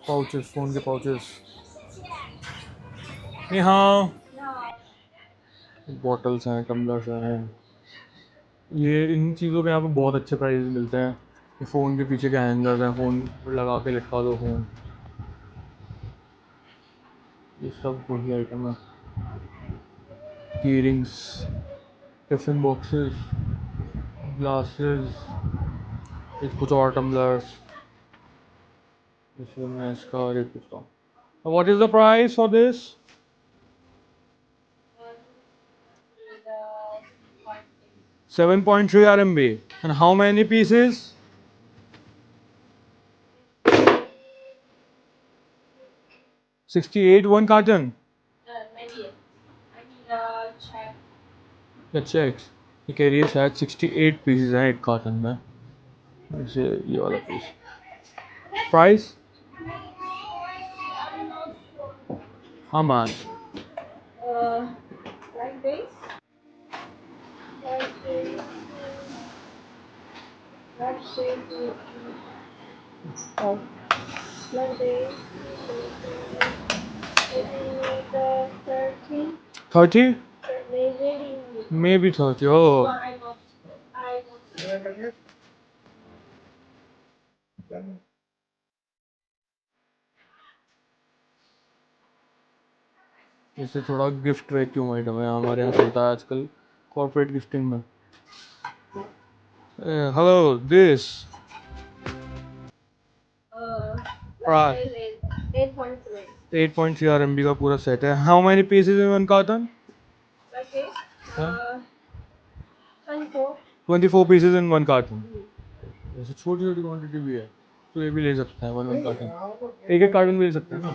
Pouches, phone के pouches, यहाँ bottles हैं, टम्बलर्स हैं। ये इन चीज़ों के यहाँ पे बहुत अच्छे प्राइस मिलते हैं। ये फ़ोन के पीछे के हैंगर्स हैं, फ़ोन लगा के लटका दो फ़ोन, ये सब वही आइटम है। की रिंग्स, टिफ़िन बॉक्सेस, ग्लासेस, कुछ और टम्बलर्स। इसमें मैं इसका रेट पूछता हूँ, what is the price for this? 7.3 RMB. And how many pieces? 68 one carton. Maybe. I need a check. Yeah, checks. ये कह रही है शायद 68 पीसेज हैं एक कार्टन में। जैसे ये वाला piece. Price? How much? Like this. Like this. Like this. Oh. Like this. Maybe the 30. 30? Maybe. Maybe 30. Oh. I want. I want. इससे थोड़ा गिफ्ट वैक्यूम आइटम है हमारे यहाँ चलता है आजकल कॉर्पोरेट गिफ्टिंग में। Hello this Price is 8.3. 8.3 RMB का पूरा सेट है। How many pieces in one carton? Like this. 24. 24 pieces in one carton. जैसे छोटी छोटी क्वांटिटी भी है तो ये भी ले सकता है वन कार्टन, एक एक कार्टन भी ले सकता है ना।